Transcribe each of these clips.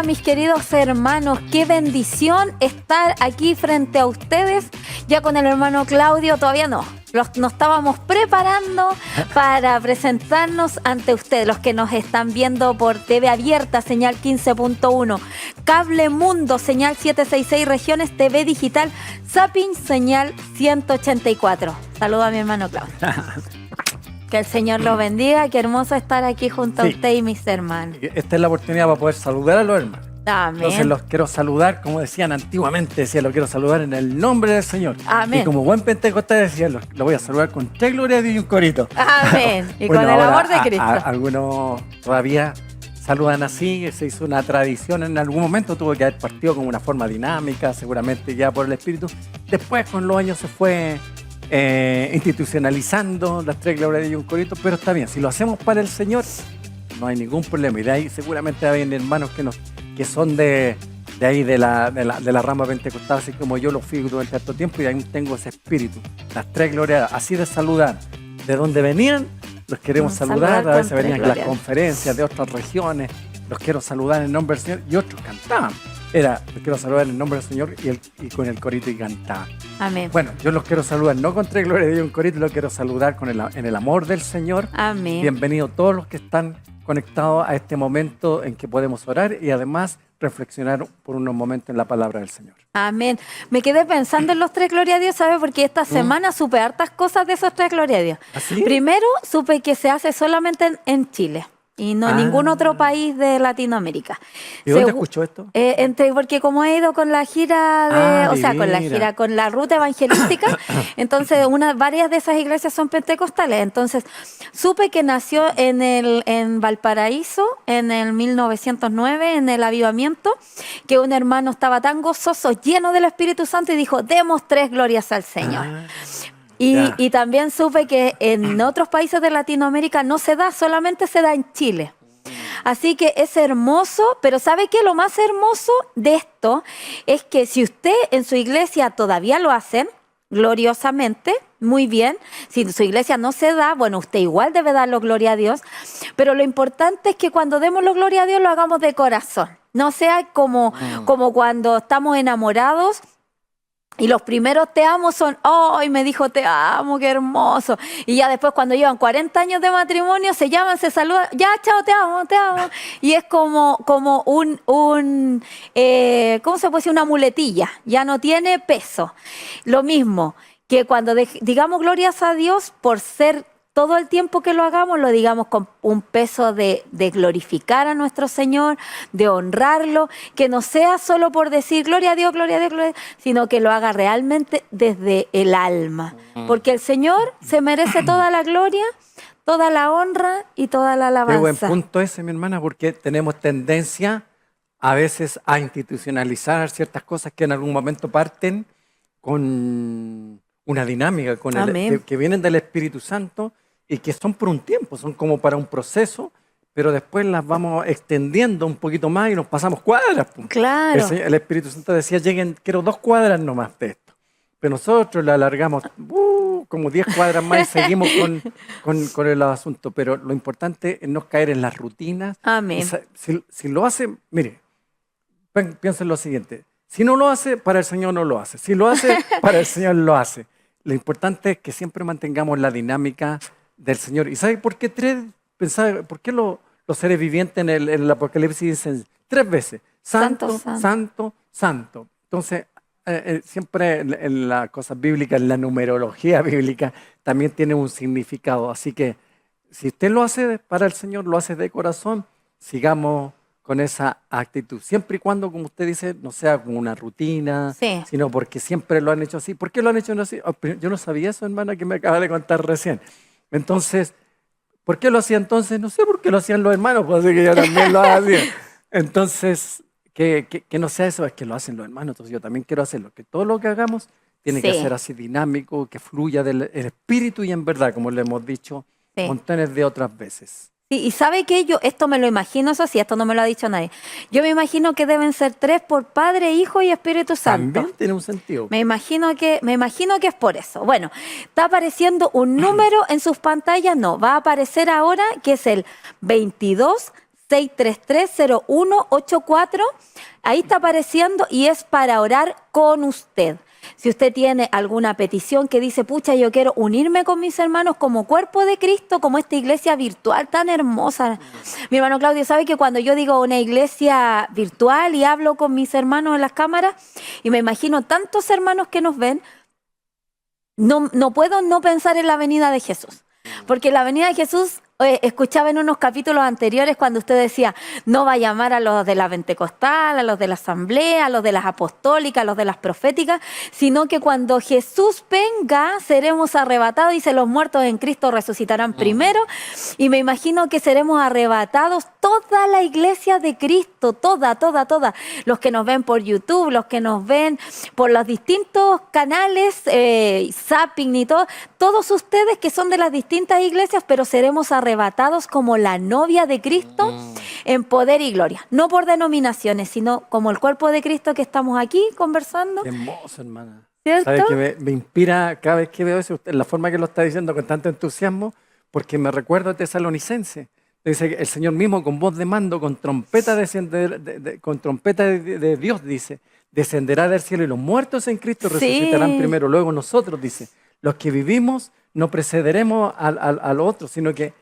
mis queridos hermanos, qué bendición estar aquí frente a ustedes. Ya con el hermano Claudio todavía no. Nos estábamos preparando para presentarnos ante ustedes, los que nos están viendo por TV abierta, señal 15.1, Cable Mundo, señal 766 regiones, TV digital, Zapping, señal 184. Saludo a mi hermano Claudio. Que el Señor los bendiga, qué hermoso estar aquí junto a usted y mis hermanos. Esta es la oportunidad para poder saludar a los hermanos. Amén. Entonces los quiero saludar, como decían antiguamente, los quiero saludar en el nombre del Señor. Amén. Y como buen pentecostal decía, lo voy a saludar con 3 glorias y un corito. Amén. Y bueno, con el amor de Cristo. Algunos todavía saludan así, se hizo una tradición en algún momento, tuvo que haber partido como una forma dinámica, seguramente ya por el Espíritu. Después con los años se fue institucionalizando las 3 glorias y un corito, pero está bien, si lo hacemos para el Señor, no hay ningún problema. Y de ahí seguramente hay hermanos que son de ahí, de la rama pentecostal, así como yo lo fui durante tanto tiempo, y ahí tengo ese espíritu. Las 3 glorias, así de saludar. De donde venían, los queremos saludar. A veces venían las conferencias de otras regiones, los quiero saludar en el nombre del Señor, y otros cantaban. Los quiero saludar en el nombre del Señor y con el corito y cantaban. Amén. Bueno, yo los quiero saludar no con 3 glorias y un corito, los quiero saludar en el amor del Señor. Amén. Bienvenidos todos los que están conectados a este momento en que podemos orar y además reflexionar por unos momentos en la palabra del Señor. Amén. Me quedé pensando en los 3 gloria a Dios, ¿sabes? Porque esta semana supe hartas cosas de esos 3 gloria a Dios. ¿Así? Primero, supe que se hace solamente en Chile y no en ningún otro país de Latinoamérica. ¿Y dónde escuchó esto? Porque como he ido con la gira con la ruta evangelística, entonces varias de esas iglesias son pentecostales. Entonces supe que nació en Valparaíso en el 1909, en el avivamiento, que un hermano estaba tan gozoso, lleno del Espíritu Santo, y dijo: demos 3 glorias al Señor. Y también supe que en otros países de Latinoamérica no se da, solamente se da en Chile. Así que es hermoso, pero ¿sabe qué? Lo más hermoso de esto es que si usted en su iglesia todavía lo hacen, gloriosamente, muy bien. Si en su iglesia no se da, bueno, usted igual debe darlo gloria a Dios. Pero lo importante es que cuando demos la gloria a Dios lo hagamos de corazón. No sea como cuando estamos enamorados. Y los primeros te amo son, ¡ay, me dijo te amo, qué hermoso! Y ya después cuando llevan 40 años de matrimonio, se llaman, se saludan, ya, chao, te amo, te amo. Y es como ¿cómo se puede decir? Una muletilla, ya no tiene peso. Lo mismo, que cuando digamos glorias a Dios por ser todo el tiempo que lo hagamos, lo digamos con un peso de glorificar a nuestro Señor, de honrarlo, que no sea solo por decir gloria a Dios, gloria a Dios, gloria a Dios, sino que lo haga realmente desde el alma. Porque el Señor se merece toda la gloria, toda la honra y toda la alabanza. Qué buen punto ese, mi hermana, porque tenemos tendencia a veces a institucionalizar ciertas cosas que en algún momento parten con una dinámica, que vienen del Espíritu Santo, y que son por un tiempo, son como para un proceso, pero después las vamos extendiendo un poquito más y nos pasamos cuadras. Claro. El Espíritu Santo decía: quiero 2 cuadras nomás de esto. Pero nosotros la alargamos como 10 cuadras más y seguimos con el asunto. Pero lo importante es no caer en las rutinas. Amén. Si lo hace, mire, piensa en lo siguiente: si no lo hace, para el Señor no lo hace. Si lo hace, para el Señor lo hace. Lo importante es que siempre mantengamos la dinámica del Señor. ¿Y sabe por qué por qué los seres vivientes en el Apocalipsis dicen 3 veces? Santo, santo, santo. Entonces, siempre en las cosas bíblicas, en la numerología bíblica, también tiene un significado. Así que, si usted lo hace para el Señor, lo hace de corazón, sigamos con esa actitud. Siempre y cuando, como usted dice, no sea como una rutina, sino porque siempre lo han hecho así. ¿Por qué lo han hecho así? Yo no sabía eso, hermana, que me acaba de contar recién. Entonces, ¿por qué lo hacía entonces? No sé por qué lo hacían los hermanos, pues así que yo también lo hacía. Entonces, que no sea eso, es que lo hacen los hermanos, entonces yo también quiero hacerlo. Que todo lo que hagamos tiene que ser así dinámico, que fluya del Espíritu y en verdad, como le hemos dicho montones de otras veces. Sí, y sabe que yo, esto me lo imagino, eso sí, esto no me lo ha dicho nadie. Yo me imagino que deben ser 3 por Padre, Hijo y Espíritu Santo. También tiene un sentido. Me imagino que es por eso. Bueno, ¿está apareciendo un número en sus pantallas? No, va a aparecer ahora que es el 22 633-0184. Ahí está apareciendo y es para orar con usted. Si usted tiene alguna petición que dice, pucha, yo quiero unirme con mis hermanos como cuerpo de Cristo, como esta iglesia virtual tan hermosa. Mi hermano Claudio sabe que cuando yo digo una iglesia virtual y hablo con mis hermanos en las cámaras y me imagino tantos hermanos que nos ven, no puedo no pensar en la venida de Jesús. Porque la venida de Jesús, escuchaba en unos capítulos anteriores cuando usted decía, no va a llamar a los de la Pentecostal, a los de la Asamblea, a los de las Apostólicas, a los de las Proféticas, sino que cuando Jesús venga, seremos arrebatados, dice, los muertos en Cristo resucitarán primero, y me imagino que seremos arrebatados toda la iglesia de Cristo, toda. Los que nos ven por YouTube, los que nos ven por los distintos canales, zapping y todo, todos ustedes que son de las distintas iglesias, pero seremos arrebatados como la novia de Cristo en poder y gloria. No por denominaciones, sino como el cuerpo de Cristo que estamos aquí conversando. Qué hermoso, hermana. ¿Cierto? ¿Sabes que me inspira cada vez que veo eso, la forma que lo está diciendo con tanto entusiasmo? Porque me recuerdo a Tesalonicense. Dice que el Señor mismo con voz de mando, con trompeta, con trompeta de Dios, dice, descenderá del cielo y los muertos en Cristo resucitarán primero. Luego nosotros, dice, los que vivimos no precederemos al otro, sino que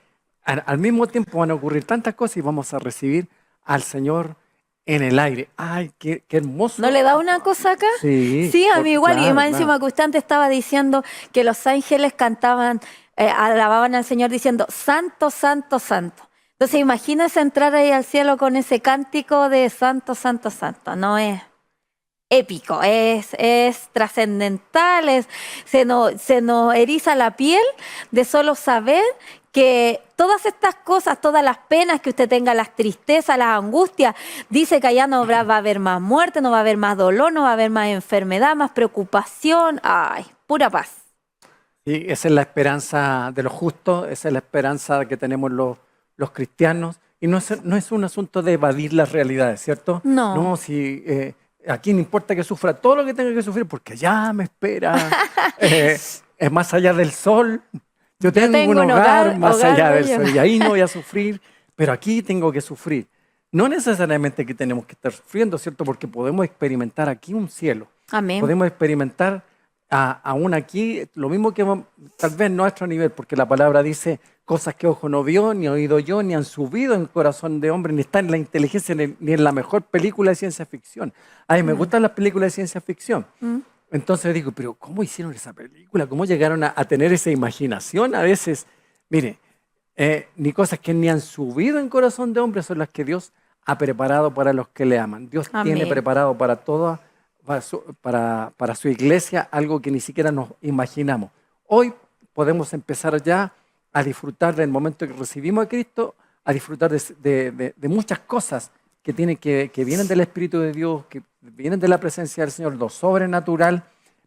al mismo tiempo van a ocurrir tantas cosas y vamos a recibir al Señor en el aire. ¡Ay, qué hermoso! ¿No le da una cosa acá? Sí, a mí igual. claro, Y más encima que usted antes estaba diciendo que los ángeles cantaban, alababan al Señor diciendo, santo, santo, santo. Entonces imagínese entrar ahí al cielo con ese cántico de santo, santo, santo. No es épico, es trascendental, se nos eriza la piel de solo saber que todas estas cosas, todas las penas que usted tenga, las tristezas, las angustias, dice que allá no va a haber más muerte, no va a haber más dolor, no va a haber más enfermedad, más preocupación. ¡Ay, pura paz! Sí, esa es la esperanza de los justos, esa es la esperanza que tenemos los cristianos. Y no es un asunto de evadir las realidades, ¿cierto? No. No, si aquí no importa que sufra todo lo que tenga que sufrir, porque allá me espera, es más allá del sol. Yo tengo un hogar más allá del sol y ahí no voy a sufrir, pero aquí tengo que sufrir. No necesariamente que tenemos que estar sufriendo, ¿cierto? Porque podemos experimentar aquí un cielo. Amén. Podemos experimentar aún aquí lo mismo que tal vez no a nuestro nivel, porque la palabra dice cosas que ojo no vio, ni oído yo, ni han subido en el corazón de hombre, ni está en la inteligencia, ni en la mejor película de ciencia ficción. A mí me gustan las películas de ciencia ficción. Entonces digo, pero ¿cómo hicieron esa película? ¿Cómo llegaron a tener esa imaginación? A veces, mire, ni cosas que ni han subido en corazón de hombre son las que Dios ha preparado para los que le aman. Dios tiene preparado para toda, para su iglesia algo que ni siquiera nos imaginamos. Hoy podemos empezar ya a disfrutar del momento que recibimos a Cristo, a disfrutar de muchas cosas que vienen del Espíritu de Dios, que vienen de la presencia del Señor, lo sobrenatural,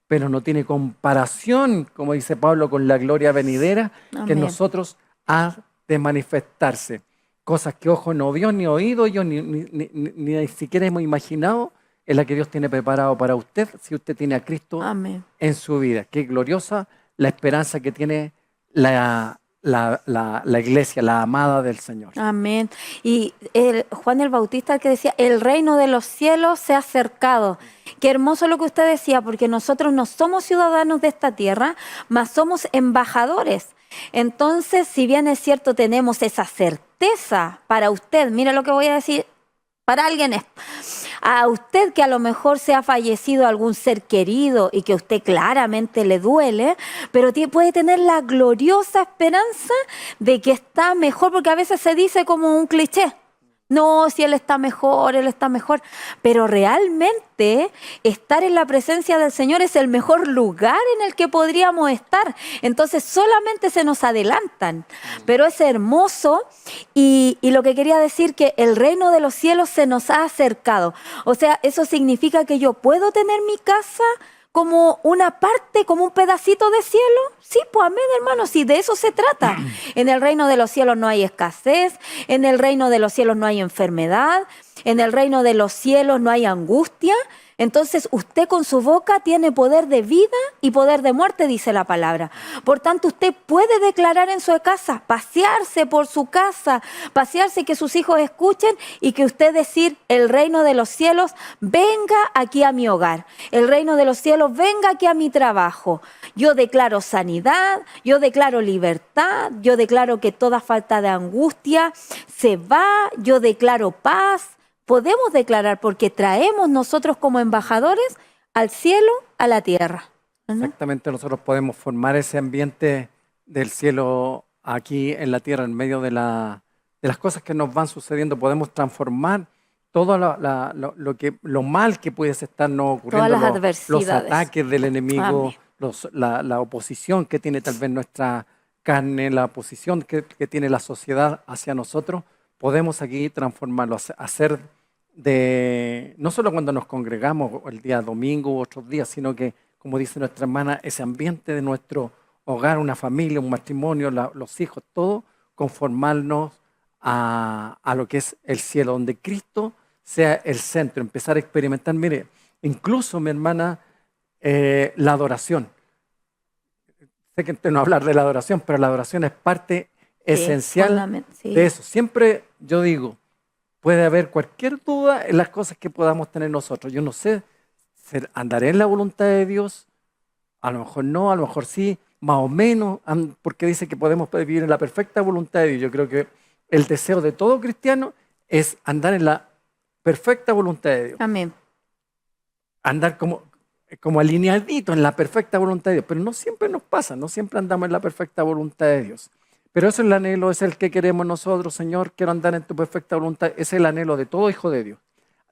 pero no tiene comparación, como dice Pablo, con la gloria venidera que en nosotros ha de manifestarse. Cosas que ojo no vio, ni oído yo, ni siquiera hemos imaginado, es la que Dios tiene preparado para usted, si usted tiene a Cristo en su vida. Qué gloriosa la esperanza que tiene la iglesia, la amada del Señor. Amén. Y Juan el Bautista que decía, el reino de los cielos se ha acercado. Qué hermoso lo que usted decía, porque nosotros no somos ciudadanos de esta tierra, mas somos embajadores. Entonces, si bien es cierto, tenemos esa certeza para usted, mira lo que voy a decir, para alguien es, a usted que a lo mejor se ha fallecido algún ser querido y que a usted claramente le duele, pero puede tener la gloriosa esperanza de que está mejor, porque a veces se dice como un cliché. No, si él está mejor, pero realmente estar en la presencia del Señor es el mejor lugar en el que podríamos estar. Entonces solamente se nos adelantan, pero es hermoso y lo que quería decir que el reino de los cielos se nos ha acercado. O sea, eso significa que yo puedo tener mi casa como una parte, como un pedacito de cielo. Sí, pues amén, hermano, sí, de eso se trata. En el reino de los cielos no hay escasez, en el reino de los cielos no hay enfermedad, en el reino de los cielos no hay angustia. Entonces usted con su boca tiene poder de vida y poder de muerte, dice la palabra. Por tanto, usted puede declarar en su casa, pasearse por su casa, pasearse, que sus hijos escuchen y que usted decir, el reino de los cielos venga aquí a mi hogar. El reino de los cielos venga aquí a mi trabajo. Yo declaro sanidad, yo declaro libertad, yo declaro que toda falta de angustia se va, yo declaro paz. Podemos declarar porque traemos nosotros como embajadores al cielo, a la tierra. Exactamente, nosotros podemos formar ese ambiente del cielo aquí en la tierra, en medio de las cosas que nos van sucediendo. Podemos transformar todo lo mal que pudiese estarnos ocurriendo, Todas las los adversidades. ataques del enemigo, la oposición que tiene tal vez nuestra carne, la oposición que tiene la sociedad hacia nosotros. Podemos aquí transformarlo, hacer no solo cuando nos congregamos el día domingo u otros días, sino que, como dice nuestra hermana, ese ambiente de nuestro hogar, una familia, un matrimonio, los hijos, todo, conformarnos a lo que es el cielo, donde Cristo sea el centro, empezar a experimentar. Mire, incluso, mi hermana, la adoración. Sé que no hablar de la adoración, pero la adoración es parte esencial de eso. Siempre yo digo, puede haber cualquier duda en las cosas que podamos tener nosotros. Yo no sé, ¿andaré en la voluntad de Dios? A lo mejor no, a lo mejor sí, más o menos, porque dice que podemos vivir en la perfecta voluntad de Dios. Yo creo que el deseo de todo cristiano es andar en la perfecta voluntad de Dios. Amén. Andar como alineadito en la perfecta voluntad de Dios. Pero no siempre nos pasa, no siempre andamos en la perfecta voluntad de Dios. Pero eso es el anhelo, es el que queremos nosotros, Señor, quiero andar en tu perfecta voluntad. Es el anhelo de todo hijo de Dios.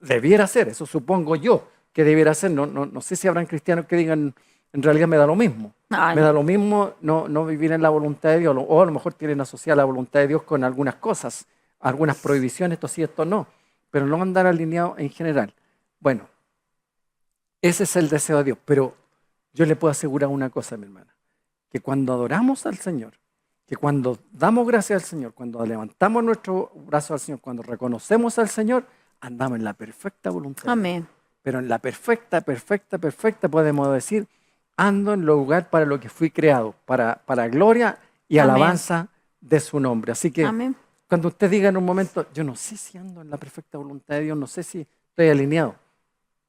Debiera ser, eso supongo yo que debiera ser. No sé si habrán cristianos que digan, en realidad me da lo mismo. Ay. Me da lo mismo no vivir en la voluntad de Dios, o a lo mejor tienen asociada la voluntad de Dios con algunas cosas, algunas prohibiciones, esto sí, esto no, pero no andar alineado en general. Bueno, ese es el deseo de Dios, pero yo le puedo asegurar una cosa, mi hermana, que cuando adoramos al Señor, que cuando damos gracias al Señor, cuando levantamos nuestro brazo al Señor, cuando reconocemos al Señor, andamos en la perfecta voluntad. Amén. Pero en la perfecta podemos decir, ando en el lugar para lo que fui creado, para gloria y alabanza de su nombre. Así que Amén. Cuando usted diga en un momento, yo no sé si ando en la perfecta voluntad de Dios, no sé si estoy alineado,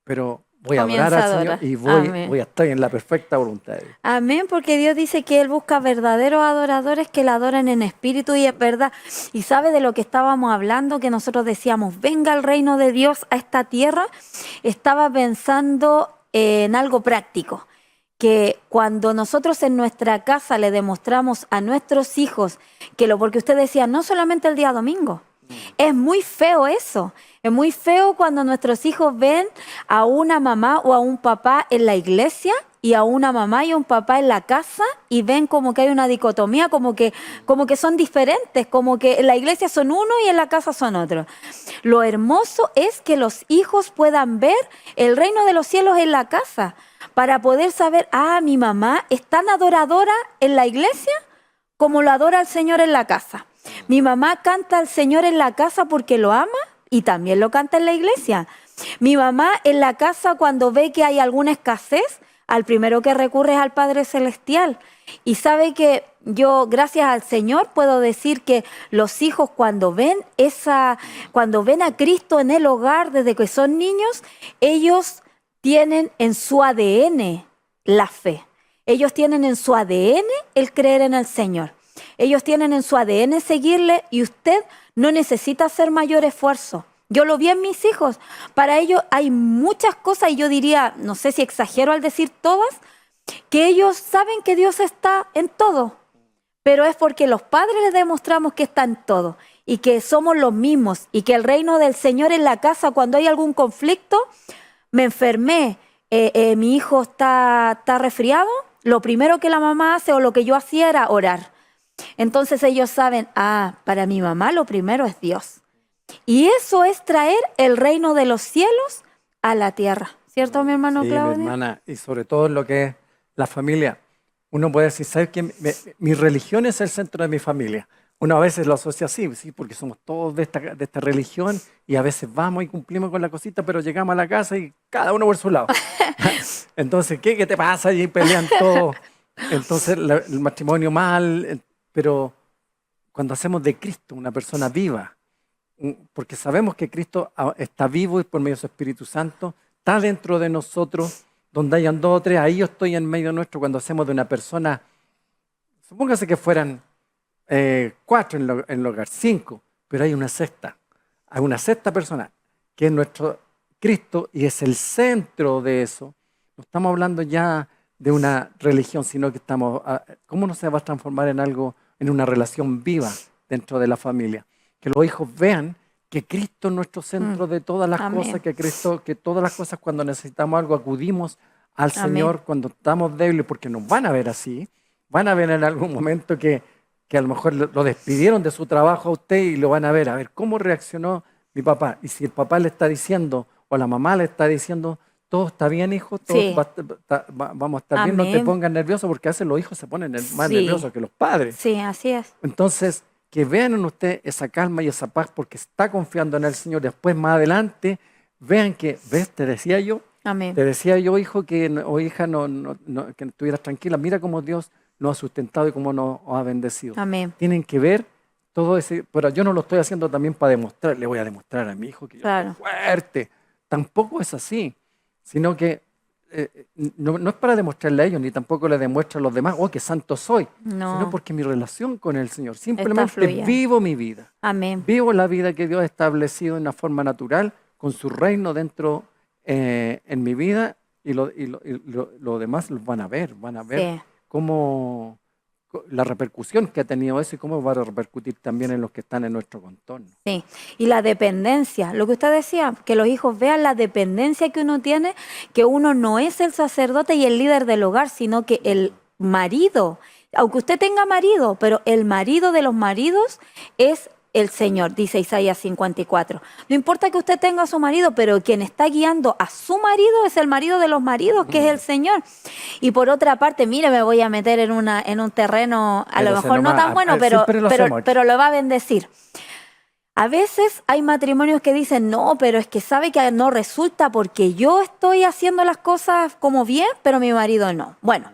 pero voy a adorar al Señor y voy a estar en la perfecta voluntad de Dios. Amén, porque Dios dice que Él busca verdaderos adoradores que le adoren en espíritu y en verdad. Y sabe de lo que estábamos hablando, que nosotros decíamos, venga el reino de Dios a esta tierra. Estaba pensando en algo práctico, que cuando nosotros en nuestra casa le demostramos a nuestros hijos porque usted decía, no solamente el día domingo, es muy feo eso. Es muy feo cuando nuestros hijos ven a una mamá o a un papá en la iglesia y a una mamá y un papá en la casa y ven como que hay una dicotomía, como que son diferentes, como que en la iglesia son uno y en la casa son otro. Lo hermoso es que los hijos puedan ver el reino de los cielos en la casa para poder saber, mi mamá es tan adoradora en la iglesia como lo adora al Señor en la casa. Mi mamá canta al Señor en la casa porque lo ama y también lo canta en la iglesia. Mi mamá en la casa, cuando ve que hay alguna escasez, al primero que recurre es al Padre Celestial. Y sabe que yo, gracias al Señor, puedo decir que los hijos cuando ven a Cristo en el hogar desde que son niños, ellos tienen en su ADN la fe. Ellos tienen en su ADN el creer en el Señor. Ellos tienen en su ADN seguirle y usted no necesita hacer mayor esfuerzo. Yo lo vi en mis hijos. Para ellos hay muchas cosas y yo diría, no sé si exagero al decir todas, que ellos saben que Dios está en todo. Pero es porque los padres les demostramos que está en todo y que somos los mismos y que el reino del Señor en la casa, cuando hay algún conflicto, me enfermé, mi hijo está resfriado, lo primero que la mamá hace o lo que yo hacía era orar. Entonces ellos saben, para mi mamá lo primero es Dios. Y eso es traer el reino de los cielos a la tierra. ¿Cierto, mi hermano Claudio? Sí, mi hermana, y sobre todo en lo que es la familia. Uno puede decir, ¿sabes qué? Mi religión es el centro de mi familia. Uno a veces lo asocia así, sí, porque somos todos de esta religión y a veces vamos y cumplimos con la cosita, pero llegamos a la casa y cada uno por su lado. Entonces, ¿qué te pasa? Y pelean todos. Entonces, el matrimonio mal, pero cuando hacemos de Cristo una persona viva, porque sabemos que Cristo está vivo y por medio de su Espíritu Santo, está dentro de nosotros, donde hayan 2 o 3, ahí yo estoy en medio nuestro cuando hacemos de una persona, supóngase que fueran 4 en el hogar, 5, pero hay una sexta persona, que es nuestro Cristo y es el centro de eso. No estamos hablando ya de una religión, sino que estamos, ¿cómo no se va a transformar en algo, en una relación viva dentro de la familia? Que los hijos vean que Cristo es nuestro centro de todas las Amén. cosas, que todas las cosas cuando necesitamos algo acudimos al Amén. Señor cuando estamos débiles, porque nos van a ver así, van a ver en algún momento que a lo mejor lo despidieron de su trabajo a usted y lo van a ver cómo reaccionó mi papá. Y si el papá le está diciendo o la mamá le está diciendo, todo está bien, hijo, todo Sí. vamos a estar bien, no te Amén. pongas nervioso, porque a veces los hijos se ponen más Sí. nerviosos que los padres. Sí, así es. Entonces, que vean en usted esa calma y esa paz porque está confiando en el Señor. Después, más adelante, vean que, ¿ves? Te decía yo, Amén. hijo, o hija, que estuvieras tranquila. Mira cómo Dios nos ha sustentado y cómo nos ha bendecido. Amén. Tienen que ver todo ese, pero yo no lo estoy haciendo también para demostrar, le voy a demostrar a mi hijo que yo Claro. soy fuerte. Tampoco es así, sino que no es para demostrarle a ellos, ni tampoco le demuestro a los demás, oh, qué santo soy, No. sino porque mi relación con el Señor, simplemente fluyendo. vivo mi vida, Amén. vivo la vida que Dios ha establecido de una forma natural, con su reino dentro en mi vida, y lo demás los van a ver Sí. cómo la repercusión que ha tenido eso y cómo va a repercutir también en los que están en nuestro contorno. Sí, y la dependencia, lo que usted decía, que los hijos vean la dependencia que uno tiene, que uno no es el sacerdote y el líder del hogar, sino que el marido, aunque usted tenga marido, pero el marido de los maridos es el Señor, dice Isaías 54. No importa que usted tenga a su marido, pero quien está guiando a su marido es el marido de los maridos, que es el Señor. Y por otra parte, mire, me voy a meter en un terreno a lo Pero mejor no tan bueno, siempre lo hacemos aquí. pero lo va a bendecir. A veces hay matrimonios que dicen, no, pero es que sabe que no resulta porque yo estoy haciendo las cosas como bien, pero mi marido no. Bueno,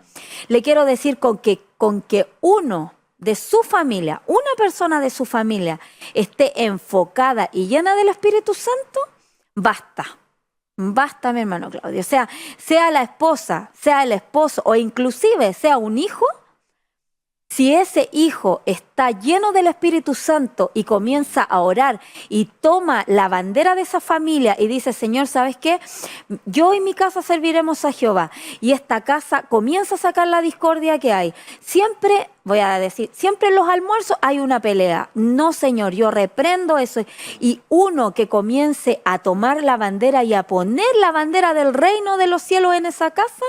le quiero decir con que uno de su familia, una persona de su familia, esté enfocada y llena del Espíritu Santo, basta. Basta, mi hermano Claudio. O sea la esposa, sea el esposo o inclusive sea un hijo, si ese hijo está lleno del Espíritu Santo y comienza a orar y toma la bandera de esa familia y dice, Señor, ¿sabes qué? Yo y mi casa serviremos a Jehová. Y esta casa comienza a sacar la discordia que hay. Siempre, voy a decir, siempre en los almuerzos hay una pelea. No, Señor, yo reprendo eso. Y uno que comience a tomar la bandera y a poner la bandera del reino de los cielos en esa casa,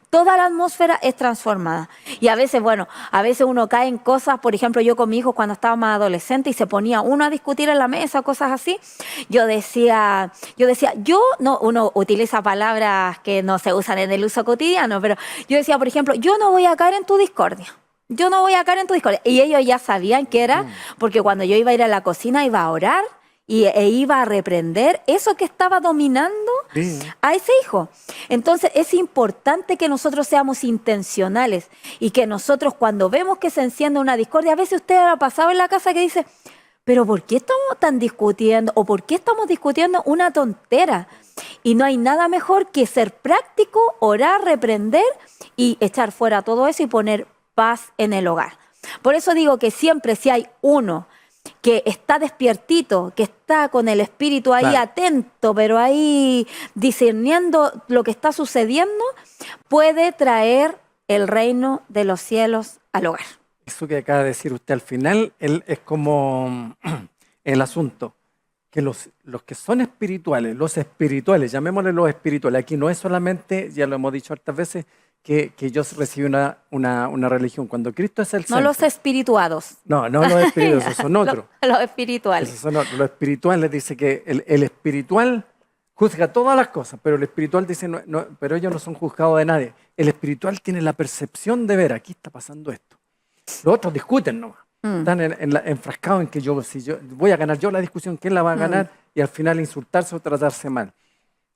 toda la atmósfera es transformada. Y a veces, bueno, a veces uno cae en cosas, por ejemplo, yo con mi hijo cuando estaba más adolescente y se ponía uno a discutir en la mesa, cosas así, yo decía, uno utiliza palabras que no se usan en el uso cotidiano, pero yo decía, por ejemplo, yo no voy a caer en tu discordia. Yo no voy a caer en tu discordia. Y ellos ya sabían que era, porque cuando yo iba a ir a la cocina iba a orar e iba a reprender eso que estaba dominando a ese hijo. Entonces es importante que nosotros seamos intencionales y que nosotros cuando vemos que se enciende una discordia, a veces usted ha pasado en la casa que dice, pero ¿por qué estamos tan discutiendo? ¿O por qué estamos discutiendo una tontera? Y no hay nada mejor que ser práctico, orar, reprender y echar fuera todo eso y poner paz en el hogar. Por eso digo que siempre si hay uno que está despiertito, que está con el espíritu ahí atento, pero ahí discerniendo lo que está sucediendo, puede traer el reino de los cielos al hogar. Eso que acaba de decir usted al final es como el asunto, que los que son espirituales, llamémosle los espirituales, aquí no es solamente, ya lo hemos dicho hartas veces, que yo recibí una religión. Cuando Cristo es el centro. No los espirituados. No los espirituales, esos son otros. Los espirituales. Esos son otros. Los espirituales dice que el espiritual juzga todas las cosas, pero el espiritual dice, pero ellos no son juzgados de nadie. El espiritual tiene la percepción de ver, aquí está pasando esto. Los otros discuten nomás. Están enfrascados en que si yo voy a ganar yo la discusión, ¿quién la va a ganar? Y al final insultarse o tratarse mal.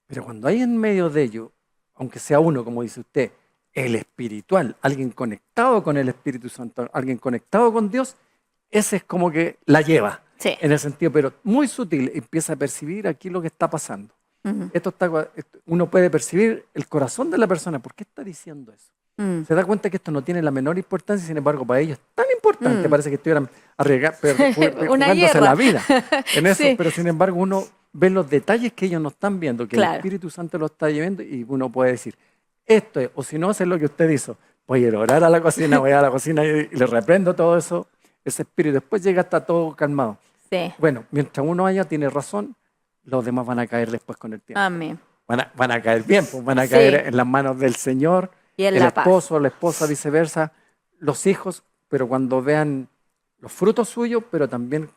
Pero cuando hay en medio de ello, aunque sea uno, como dice usted, el espiritual, alguien conectado con el Espíritu Santo, alguien conectado con Dios, ese es como que la lleva. Sí. En el sentido, pero muy sutil, empieza a percibir aquí lo que está pasando. Uno puede percibir el corazón de la persona. ¿Por qué está diciendo eso? Se da cuenta que esto no tiene la menor importancia, sin embargo, para ellos es tan importante. Parece que estuvieran jugándose la vida en eso, sí. Pero sin embargo, uno ve los detalles que ellos no están viendo, que el Espíritu Santo lo está llevando, y uno puede decir, esto es, o si no, hacer lo que usted hizo. Voy a ir a orar a la cocina, voy a la cocina y le reprendo todo eso, ese espíritu. Después llega, está todo calmado. Sí. Bueno, mientras uno tiene razón, los demás van a caer después con el tiempo. Amén. Van a caer bien, pues van a caer en las manos del Señor, y el esposo, la esposa, viceversa, los hijos, pero cuando vean los frutos suyos, pero también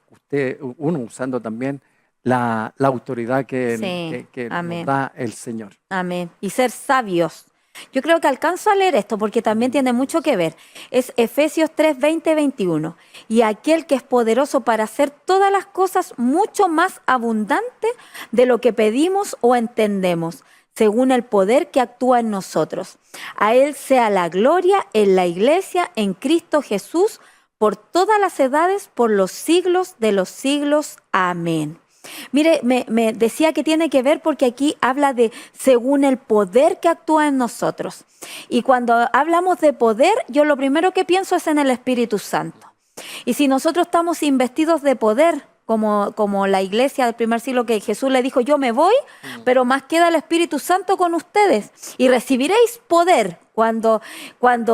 uno usando también la autoridad que nos da el Señor. Amén. Y ser sabios. Yo creo que alcanzo a leer esto porque también tiene mucho que ver. Es Efesios 3, 20, 21. Y aquel que es poderoso para hacer todas las cosas mucho más abundante de lo que pedimos o entendemos, según el poder que actúa en nosotros. A Él sea la gloria en la Iglesia, en Cristo Jesús, por todas las edades, por los siglos de los siglos. Amén. Mire, me decía que tiene que ver porque aquí habla de según el poder que actúa en nosotros. Y cuando hablamos de poder, yo lo primero que pienso es en el Espíritu Santo. Y si nosotros estamos investidos de poder, como la iglesia del primer siglo, que Jesús le dijo, yo me voy, pero más queda el Espíritu Santo con ustedes. Y recibiréis poder cuando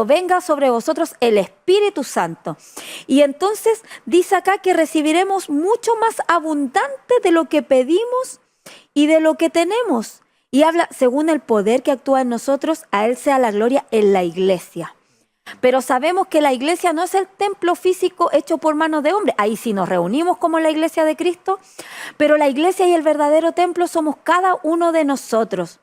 venga sobre vosotros el Espíritu Santo. Y entonces dice acá que recibiremos mucho más abundante de lo que pedimos y de lo que tenemos. Y habla, según el poder que actúa en nosotros, a Él sea la gloria en la iglesia. Pero sabemos que la iglesia no es el templo físico hecho por manos de hombre. Ahí sí nos reunimos como la iglesia de Cristo, pero la iglesia y el verdadero templo somos cada uno de nosotros.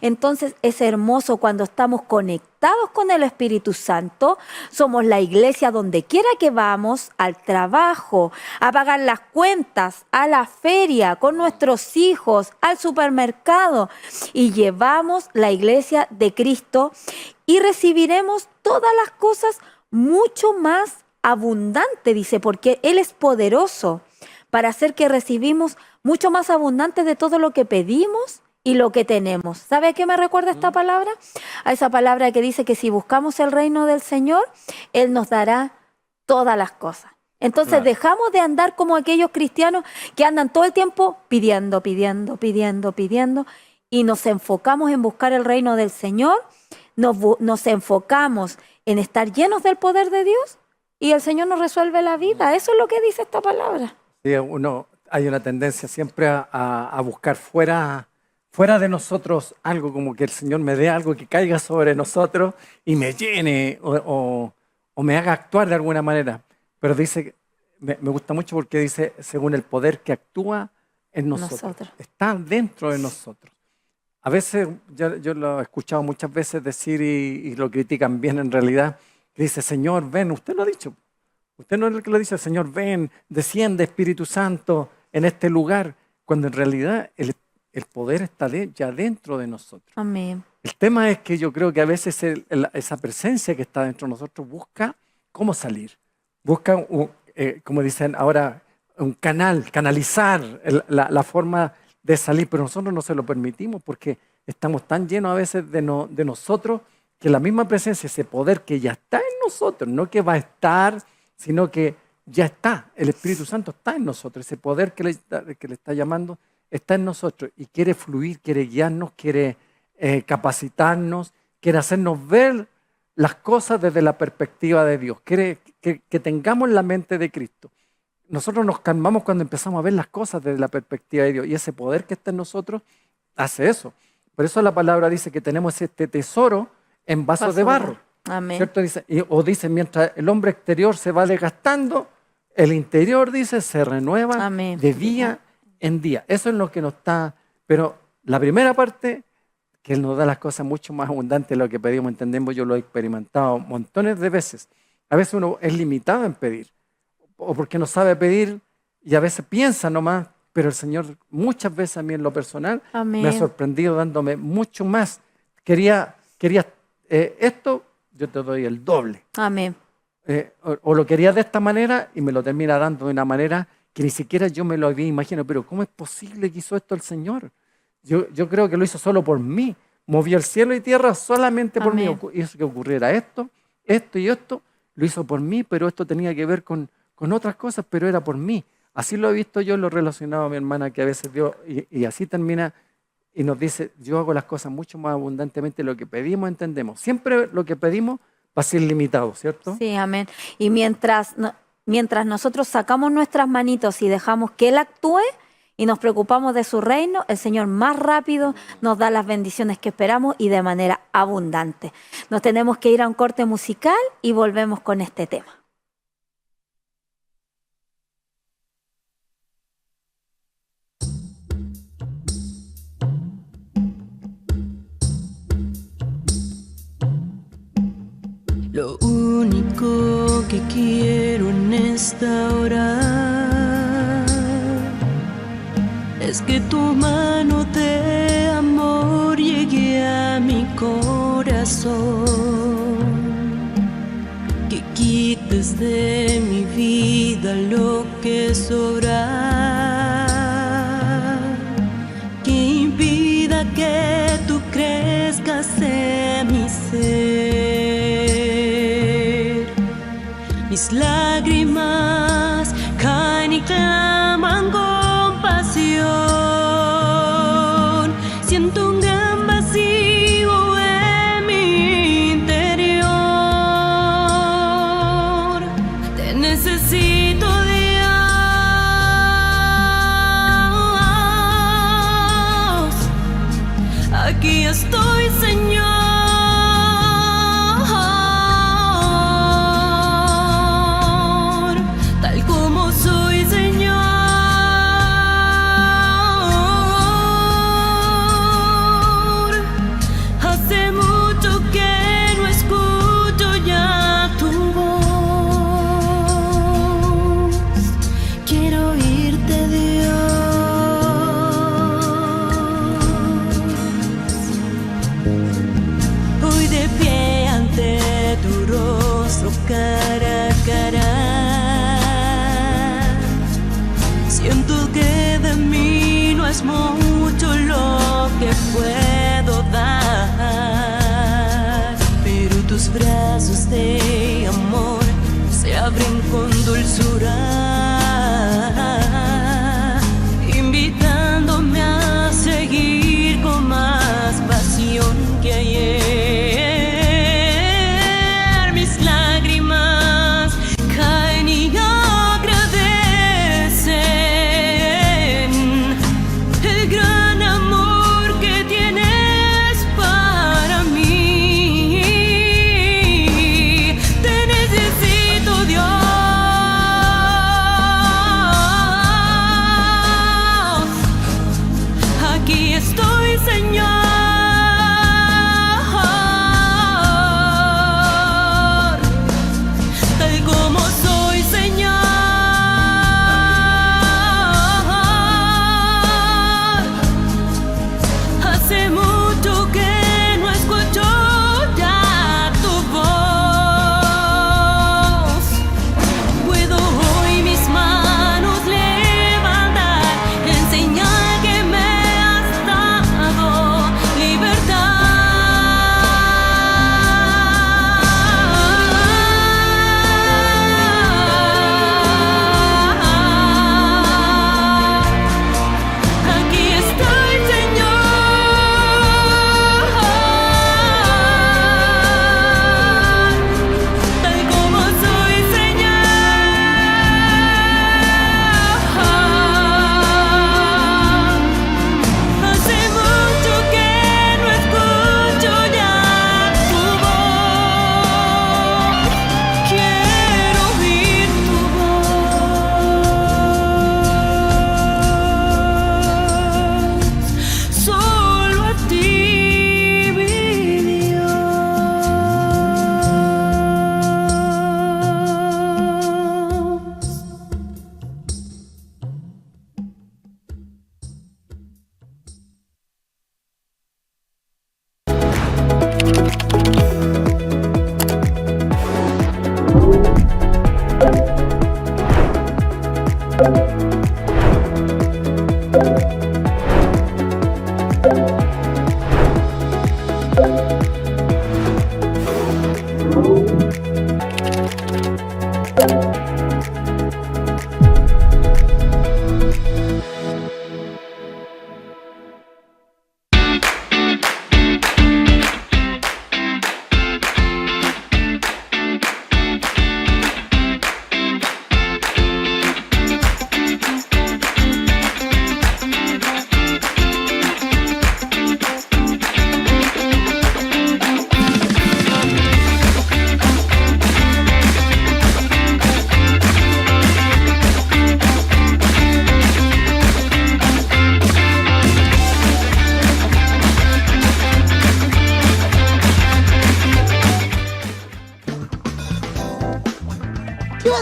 Entonces es hermoso cuando estamos conectados con el Espíritu Santo. Somos la iglesia donde quiera que vamos, al trabajo, a pagar las cuentas, a la feria, con nuestros hijos, al supermercado. Y llevamos la iglesia de Cristo y recibiremos todas las cosas mucho más abundante, dice, porque Él es poderoso para hacer que recibimos mucho más abundante de todo lo que pedimos y lo que tenemos. ¿Sabe a qué me recuerda esta palabra? A esa palabra que dice que si buscamos el reino del Señor, Él nos dará todas las cosas. Entonces dejamos de andar como aquellos cristianos que andan todo el tiempo pidiendo, y nos enfocamos en buscar el reino del Señor. Nos enfocamos en estar llenos del poder de Dios y el Señor nos resuelve la vida. Eso es lo que dice esta palabra. Sí, hay una tendencia siempre a buscar fuera de nosotros algo, como que el Señor me dé algo que caiga sobre nosotros y me llene o me haga actuar de alguna manera. Pero dice, me gusta mucho porque dice, según el poder que actúa en nosotros. Está dentro de nosotros. A veces, yo lo he escuchado muchas veces decir, y lo critican bien en realidad, que dice, Señor, ven, usted lo ha dicho. Usted no es el que lo dice, Señor, ven, desciende Espíritu Santo en este lugar, cuando en realidad el poder está ya dentro de nosotros. Amén. El tema es que yo creo que a veces esa presencia que está dentro de nosotros busca cómo salir. Busca, como dicen ahora, un canalizar la forma de salir, pero nosotros no se lo permitimos porque estamos tan llenos a veces de nosotros que la misma presencia, ese poder que ya está en nosotros, no que va a estar, sino que ya está. El Espíritu Santo está en nosotros, ese poder que le está llamando está en nosotros y quiere fluir, quiere guiarnos, quiere capacitarnos, quiere hacernos ver las cosas desde la perspectiva de Dios, quiere que tengamos la mente de Cristo. Nosotros nos calmamos cuando empezamos a ver las cosas desde la perspectiva de Dios y ese poder que está en nosotros hace eso. Por eso la palabra dice que tenemos este tesoro en vasos de barro. Amén. ¿Cierto? Dice, mientras el hombre exterior se va desgastando, el interior, dice, se renueva Amén. De día en día. Eso es lo que nos está... Pero la primera parte, que Él nos da las cosas mucho más abundantes de lo que pedimos, entendemos, yo lo he experimentado montones de veces. A veces uno es limitado en pedir. o porque no sabe pedir y a veces piensa nomás, pero el Señor muchas veces a mí en lo personal Amén. me ha sorprendido dándome mucho más. Quería esto, yo te doy el doble. Amén. O lo quería de esta manera y me lo termina dando de una manera que ni siquiera yo me lo había imaginado. Pero ¿cómo es posible que hizo esto el Señor? Yo creo que lo hizo solo por mí. Movió el cielo y tierra solamente por Amén. mí. Hizo que ocurriera esto y esto. Lo hizo por mí, pero esto tenía que ver con otras cosas, pero era por mí. Así lo he visto yo, lo he relacionado a mi hermana que a veces vio, y así termina y nos dice, yo hago las cosas mucho más abundantemente de lo que pedimos, entendemos. Siempre lo que pedimos va a ser limitado, ¿cierto? Sí, amén. Y mientras nosotros sacamos nuestras manitos y dejamos que Él actúe y nos preocupamos de su reino, el Señor más rápido nos da las bendiciones que esperamos y de manera abundante. Nos tenemos que ir a un corte musical y volvemos con este tema. Lo único que quiero en esta hora es que tu mano de amor llegue a mi corazón, que quites de mi vida lo que sobra, que impida que tú crezcas en mi ser. Mis lágrimas caen y claman compasión. Siento un gran vacío en mi interior. Te necesito, Dios. Aquí estoy, Señor. Cara a cara, siento que de mí no es mucho lo que puedo dar, pero tus brazos de amor se abren con dulzura, invitándome a seguir con más pasión que ayer. Dios.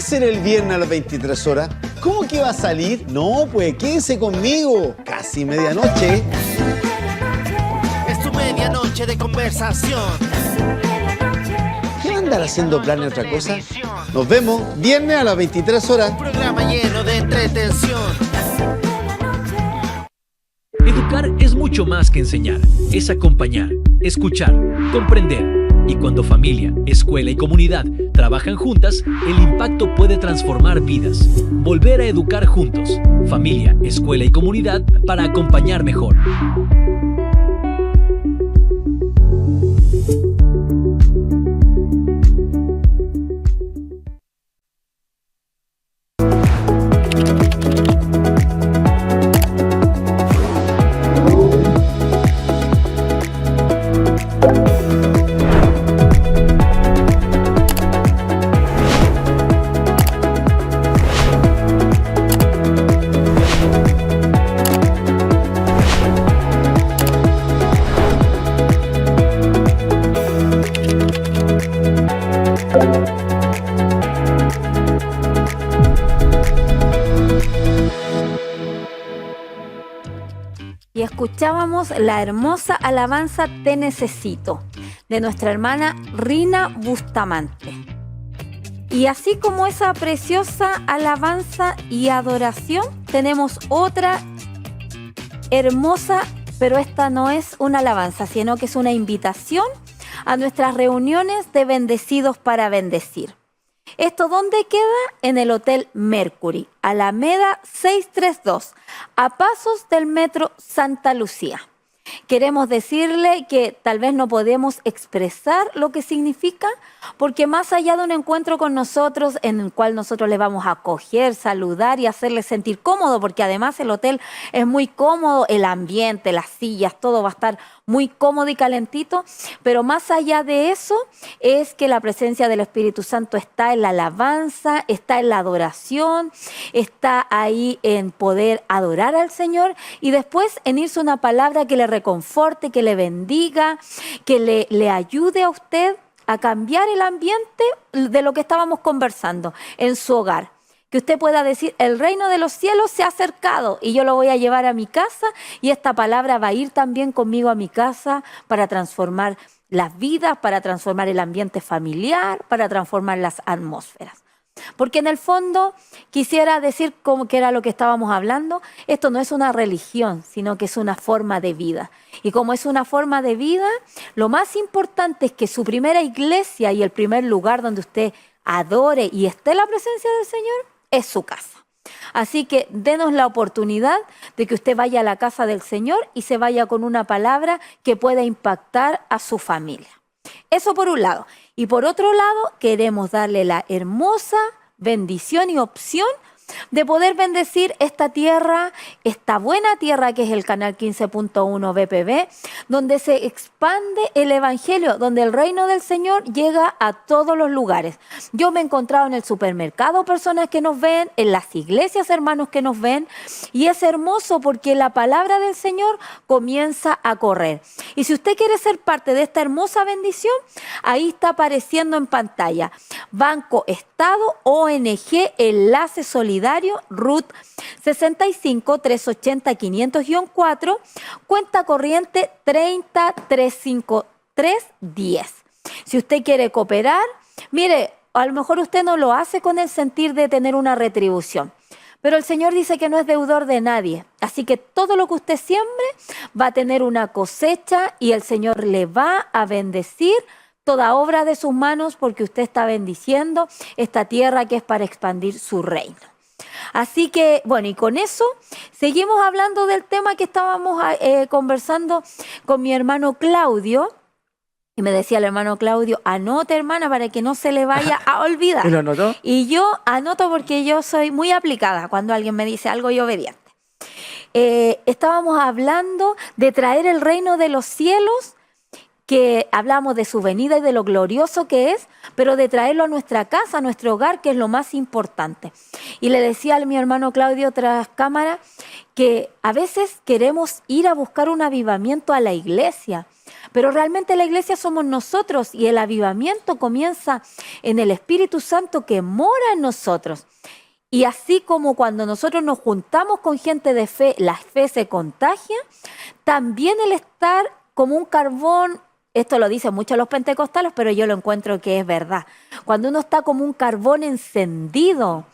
hacer el viernes a las 23 horas? ¿Cómo que va a salir? No, pues quédese conmigo. Casi medianoche. Es tu medianoche de conversación. ¿Qué va a andar haciendo planes otra cosa? Nos vemos viernes a las 23 horas. Un programa lleno de entretención. Educar es mucho más que enseñar, es acompañar, escuchar, comprender. Y cuando familia, escuela y comunidad trabajan juntas, el impacto puede transformar vidas. Volver a educar juntos, familia, escuela y comunidad para acompañar mejor. Y escuchábamos la hermosa alabanza Te Necesito, de nuestra hermana Rina Bustamante. Y así como esa preciosa alabanza y adoración, tenemos otra hermosa, pero esta no es una alabanza, sino que es una invitación a nuestras reuniones de bendecidos para bendecir. ¿Esto dónde queda? En el Hotel Mercury, Alameda 632, a pasos del Metro Santa Lucía. Queremos decirle que tal vez no podemos expresar lo que significa, porque más allá de un encuentro con nosotros en el cual nosotros le vamos a acoger, saludar y hacerle sentir cómodo, porque además el hotel es muy cómodo, el ambiente, las sillas, todo va a estar muy cómodo y calentito, pero más allá de eso es que la presencia del Espíritu Santo está en la alabanza, está en la adoración, está ahí en poder adorar al Señor y después en irse una palabra que le reconforte, que le bendiga, que le ayude a usted a cambiar el ambiente de lo que estábamos conversando en su hogar. Que usted pueda decir, el reino de los cielos se ha acercado y yo lo voy a llevar a mi casa y esta palabra va a ir también conmigo a mi casa para transformar las vidas, para transformar el ambiente familiar, para transformar las atmósferas. Porque en el fondo quisiera decir como que era lo que estábamos hablando, esto no es una religión, sino que es una forma de vida. Y como es una forma de vida, lo más importante es que su primera iglesia y el primer lugar donde usted adore y esté en la presencia del Señor es su casa. Así que denos la oportunidad de que usted vaya a la casa del Señor y se vaya con una palabra que pueda impactar a su familia. Eso por un lado. Y por otro lado, queremos darle la hermosa bendición y opción de poder bendecir esta tierra, esta buena tierra que es el canal 15.1 BPB, donde se expande el Evangelio, donde el reino del Señor llega a todos los lugares. Yo me he encontrado en el supermercado personas que nos ven, en las iglesias hermanos que nos ven, y es hermoso porque la palabra del Señor comienza a correr. Y si usted quiere ser parte de esta hermosa bendición, ahí está apareciendo en pantalla Banco Estado, ONG, Enlace Solidario, RUT 65 380 500-4, cuenta corriente 30 353 10. Si usted quiere cooperar, mire, a lo mejor usted no lo hace con el sentir de tener una retribución, pero el Señor dice que no es deudor de nadie, así que todo lo que usted siembre va a tener una cosecha y el Señor le va a bendecir toda obra de sus manos porque usted está bendiciendo esta tierra que es para expandir su reino. Así que, bueno, y con eso seguimos hablando del tema que estábamos conversando con mi hermano Claudio. Y me decía el hermano Claudio, anote hermana para que no se le vaya a olvidar. ¿Y lo anotó? Y yo anoto porque yo soy muy aplicada cuando alguien me dice algo y obediente. Estábamos hablando de traer el reino de los cielos, que hablamos de su venida y de lo glorioso que es, pero de traerlo a nuestra casa, a nuestro hogar, que es lo más importante. Y le decía a mi hermano Claudio tras cámara que a veces queremos ir a buscar un avivamiento a la iglesia, Pero realmente la iglesia somos nosotros y el avivamiento comienza en el Espíritu Santo que mora en nosotros. Y así como cuando nosotros nos juntamos con gente de fe, la fe se contagia, también el estar como un carbón, esto lo dicen mucho los pentecostales, pero yo lo encuentro que es verdad. Cuando uno está como un carbón encendido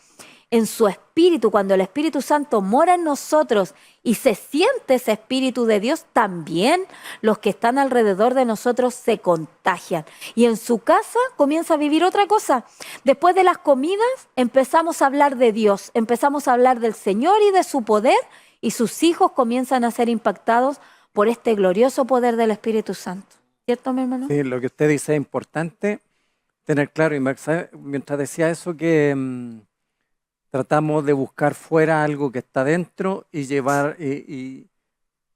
en su espíritu, cuando el Espíritu Santo mora en nosotros y se siente ese Espíritu de Dios, también los que están alrededor de nosotros se contagian. Y en su casa comienza a vivir otra cosa. Después de las comidas empezamos a hablar de Dios, empezamos a hablar del Señor y de su poder, y sus hijos comienzan a ser impactados por este glorioso poder del Espíritu Santo. ¿Cierto, mi hermano? Sí, lo que usted dice es importante tener claro. Y mientras decía eso, que tratamos de buscar fuera algo que está dentro y llevar,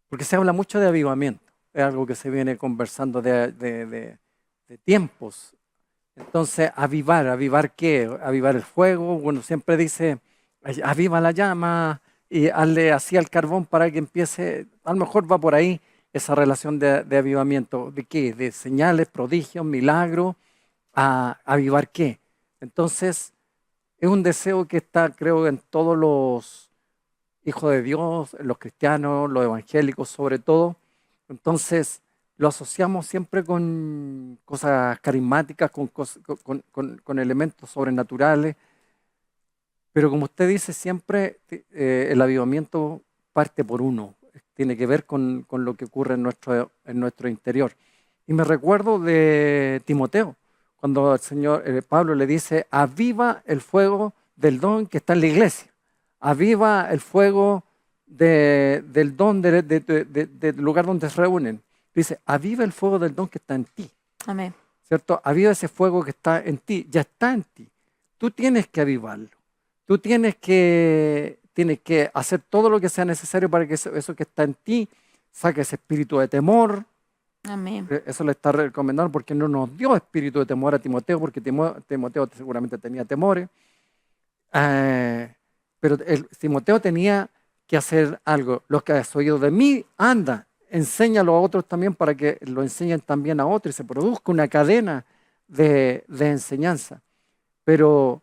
porque se habla mucho de avivamiento, es algo que se viene conversando de tiempos. Entonces, ¿avivar qué? Avivar el fuego. Bueno, siempre dice, aviva la llama y hazle así al carbón para que empiece. A lo mejor va por ahí esa relación de avivamiento. ¿De qué? De señales, prodigios, milagros. ¿A avivar qué? Entonces, es un deseo que está, creo, en todos los hijos de Dios, en los cristianos, los evangélicos sobre todo. Entonces, lo asociamos siempre con cosas carismáticas, con elementos sobrenaturales. Pero como usted dice, siempre el avivamiento parte por uno. Tiene que ver con lo que ocurre en nuestro interior. Y me recuerdo de Timoteo, cuando el Señor Pablo le dice, aviva el fuego del don que está en la iglesia. Aviva el fuego del don del lugar donde se reúnen. Dice, aviva el fuego del don que está en ti. Amén. ¿Cierto? Aviva ese fuego que está en ti. Ya está en ti. Tú tienes que avivarlo. Tú tienes que hacer todo lo que sea necesario para que eso que está en ti saque ese espíritu de temor. Amén. Eso le está recomendando porque no nos dio espíritu de temor a Timoteo, porque Timoteo seguramente tenía temores. Pero Timoteo tenía que hacer algo. Lo que has oído de mí, anda, enséñalo a otros también para que lo enseñen también a otros y se produzca una cadena de enseñanza. Pero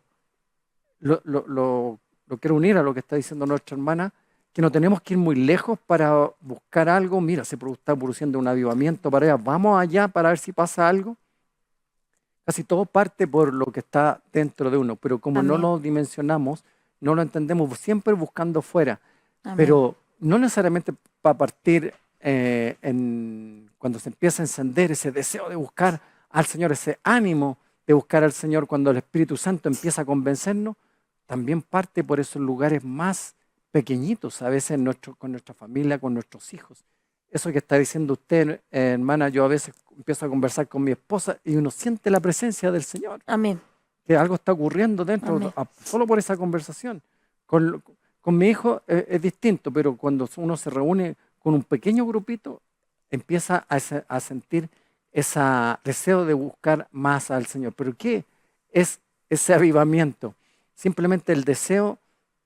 lo quiero unir a lo que está diciendo nuestra hermana, que no tenemos que ir muy lejos para buscar algo. Mira, se está produciendo un avivamiento para allá. Vamos allá para ver si pasa algo. Casi todo parte por lo que está dentro de uno, pero como no lo dimensionamos, no lo entendemos, siempre buscando fuera. Amén. Pero no necesariamente para partir cuando se empieza a encender ese deseo de buscar al Señor, ese ánimo de buscar al Señor cuando el Espíritu Santo empieza a convencernos, también parte por esos lugares más pequeñitos, a veces con nuestra familia, con nuestros hijos. Eso que está diciendo usted, hermana, yo a veces empiezo a conversar con mi esposa y uno siente la presencia del Señor. Amén. Que algo está ocurriendo dentro, solo por esa conversación. Con mi hijo es distinto, pero cuando uno se reúne con un pequeño grupito, empieza a sentir ese deseo de buscar más al Señor. ¿Pero qué es ese avivamiento? Simplemente el deseo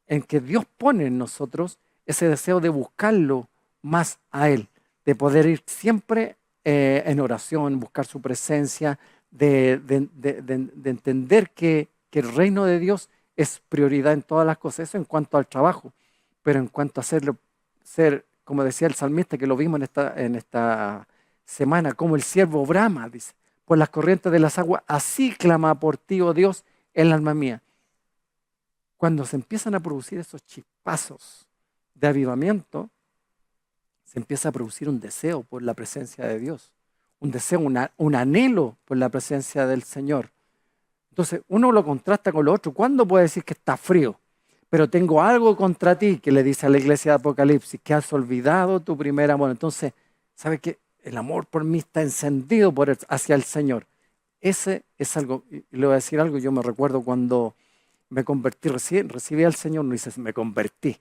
en que Dios pone en nosotros, ese deseo de buscarlo más a Él, de poder ir siempre en oración, buscar su presencia, de entender que el reino de Dios es prioridad en todas las cosas. Eso en cuanto al trabajo, pero en cuanto a ser, como decía el salmista, que lo vimos en esta semana, como el siervo brama, dice, por las corrientes de las aguas, así clama por ti, oh Dios, el alma mía. Cuando se empiezan a producir esos chispazos de avivamiento, se empieza a producir un deseo por la presencia de Dios, un deseo, un anhelo por la presencia del Señor. Entonces, uno lo contrasta con lo otro. ¿Cuándo puede decir que está frío? Pero tengo algo contra ti, que le dice a la iglesia de Apocalipsis, que has olvidado tu primer amor. Entonces, ¿sabe qué? El amor por mí está encendido hacia el Señor. Ese es algo, y le voy a decir algo, yo me recuerdo cuando me convertí recién, recibí al Señor, no dice, me convertí.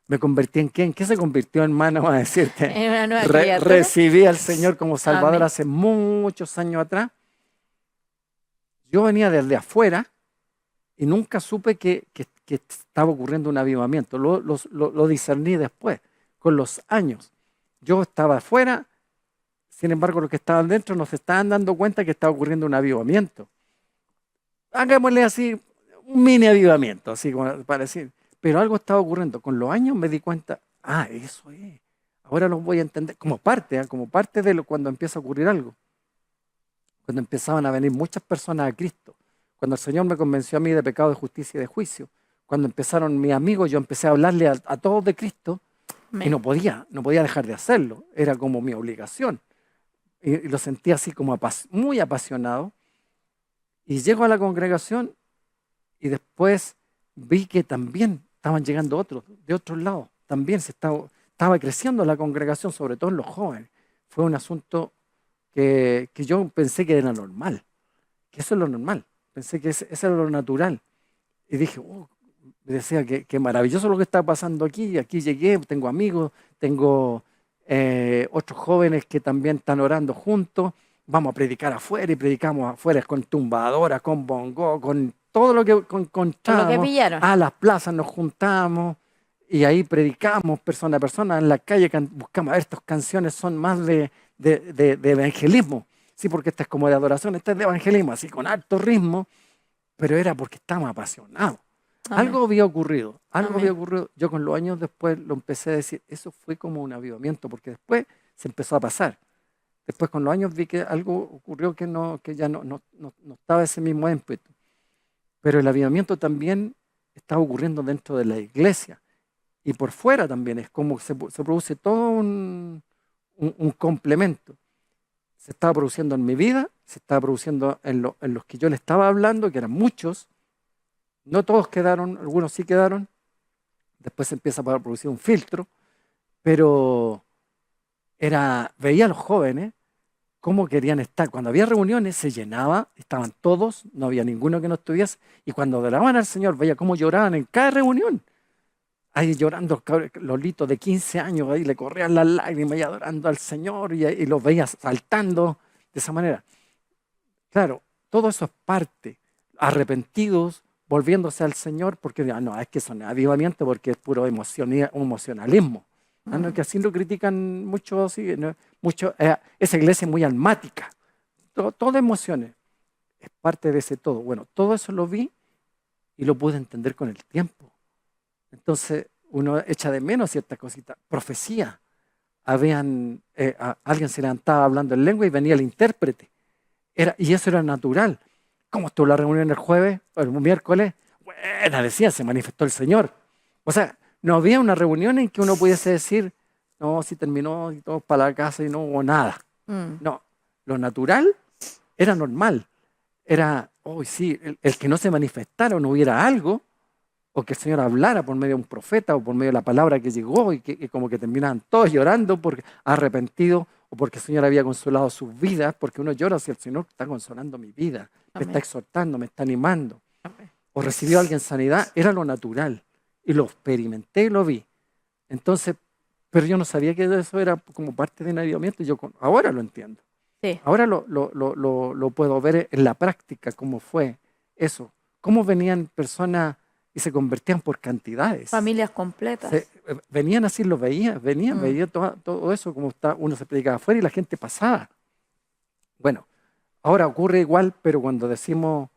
¿Me convertí en qué? ¿En qué se convirtió, hermano? A decirte, En una nueva criatura. recibí al Señor como Salvador Amén. hace muchos años atrás. Yo venía desde afuera y nunca supe que estaba ocurriendo un avivamiento. Lo discerní después, con los años. Yo estaba afuera, Sin embargo, los que estaban dentro no se estaban dando cuenta que estaba ocurriendo un avivamiento. Hagámosle así, un mini avivamiento, así como para decir. Pero algo estaba ocurriendo. Con los años me di cuenta, eso es. Ahora lo voy a entender como parte de cuando empieza a ocurrir algo. Cuando empezaban a venir muchas personas a Cristo. Cuando el Señor me convenció a mí de pecado, de justicia y de juicio. Cuando empezaron mis amigos, yo empecé a hablarle a todos de Cristo y no podía dejar de hacerlo. Era como mi obligación. Y lo sentía así como muy apasionado. Y llego a la congregación y después vi que también estaban llegando otros, de otros lados. También estaba creciendo la congregación, sobre todo en los jóvenes. Fue un asunto que yo pensé que era normal, que eso es lo normal. Pensé que eso era lo natural. Y dije, decía que maravilloso lo que está pasando aquí. Aquí llegué, tengo amigos, tengo otros jóvenes que también están orando juntos. Vamos a predicar afuera y predicamos afuera con tumbadoras, con bongo, con todo lo que encontramos. Con lo que pillaron. A las plazas nos juntamos y ahí predicamos persona a persona. En la calle buscamos, estas canciones son más de evangelismo. Sí, porque esta es como de adoración, esta es de evangelismo, así con alto ritmo, pero era porque estábamos apasionados. Amén. Algo había ocurrido, Amén. Yo con los años después lo empecé a decir, eso fue como un avivamiento, porque después se empezó a pasar. Después con los años vi que algo ocurrió que ya no estaba ese mismo ímpetu. Pero el avivamiento también estaba ocurriendo dentro de la iglesia. Y por fuera también es como se produce todo un complemento. Se estaba produciendo en mi vida, se estaba produciendo en los que yo le estaba hablando, que eran muchos. No todos quedaron, algunos sí quedaron. Después se empieza a producir un filtro. Pero veía a los jóvenes cómo querían estar. Cuando había reuniones se llenaba, estaban todos, no había ninguno que no estuviese. Y cuando adoraban al Señor, veía cómo lloraban en cada reunión. Ahí llorando, Lolitos de 15 años, ahí le corrían las lágrimas y adorando al Señor y los veía saltando de esa manera. Claro, todo eso es parte. Arrepentidos, volviéndose al Señor, porque no, es que eso no es avivamiento, porque es puro emocionalismo. No, que así lo critican mucho, así, ¿no? Esa iglesia es muy almática. Todo emociones. Es parte de ese todo. Bueno, todo eso lo vi y lo pude entender con el tiempo. Entonces uno echa de menos ciertas cositas. Profecía. Alguien se levantaba hablando en lengua y venía el intérprete. Y eso era natural. ¿Cómo estuvo la reunión el jueves o el miércoles? Buena, decía, se manifestó el Señor. O sea, no había una reunión en que uno pudiese decir, no, si terminó y todos para la casa y no hubo nada. No, lo natural era normal. Era, sí, el que no se manifestara o no hubiera algo, o que el Señor hablara por medio de un profeta o por medio de la palabra que llegó y que como que terminaban todos llorando porque arrepentidos o porque el Señor había consolado sus vidas, porque uno llora si el Señor está consolando mi vida, me está exhortando, me está animando. Amén. O recibió a alguien sanidad, era lo natural. Y lo experimenté y lo vi. Entonces, pero yo no sabía que eso era como parte de un avivamiento. Yo ahora lo entiendo. Sí. Ahora lo puedo ver en la práctica, cómo fue eso. Cómo venían personas y se convertían por cantidades. Familias completas. Venían así, veía todo eso, como uno se predicaba afuera y la gente pasaba. Bueno, ahora ocurre igual, pero cuando decimos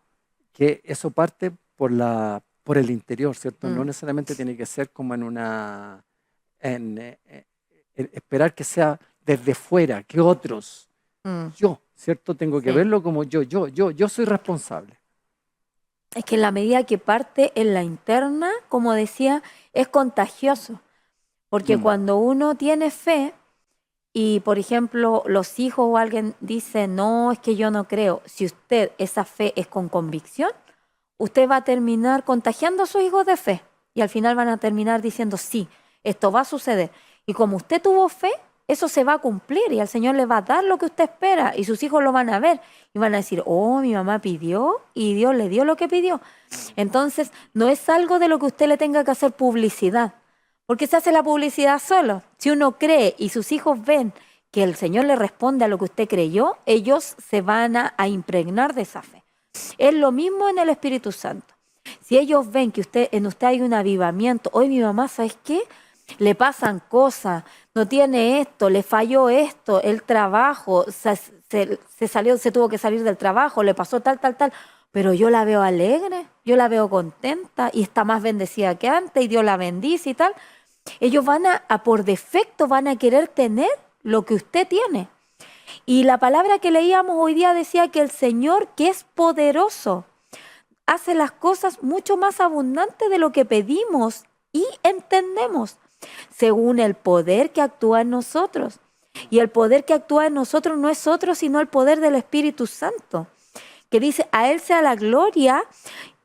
que eso parte por el interior, ¿cierto? No necesariamente tiene que ser como esperar que sea desde fuera, que otros. Yo, ¿cierto? Tengo que verlo como yo soy responsable. Es que en la medida que parte en la interna, como decía, es contagioso. Porque cuando uno tiene fe y, por ejemplo, los hijos o alguien dice, no, es que yo no creo. Si esa fe es con convicción, usted va a terminar contagiando a sus hijos de fe. Y al final van a terminar diciendo, sí, esto va a suceder. Y como usted tuvo fe, eso se va a cumplir y al Señor le va a dar lo que usted espera y sus hijos lo van a ver y van a decir, mi mamá pidió y Dios le dio lo que pidió. Entonces, no es algo de lo que usted le tenga que hacer publicidad, porque se hace la publicidad solo. Si uno cree y sus hijos ven que el Señor le responde a lo que usted creyó, ellos se van a impregnar de esa fe. Es lo mismo en el Espíritu Santo. Si ellos ven que en usted hay un avivamiento, hoy mi mamá, ¿sabes qué? le pasan cosas, no tiene esto, le falló esto, el trabajo, se tuvo que salir del trabajo, le pasó tal, tal, tal, pero yo la veo alegre, yo la veo contenta y está más bendecida que antes y Dios la bendice y tal. Ellos van por defecto van a querer tener lo que usted tiene. Y la palabra que leíamos hoy día decía que el Señor, que es poderoso, hace las cosas mucho más abundantes de lo que pedimos y entendemos, según el poder que actúa en nosotros. Y el poder que actúa en nosotros no es otro sino el poder del Espíritu Santo, que dice, a Él sea la gloria,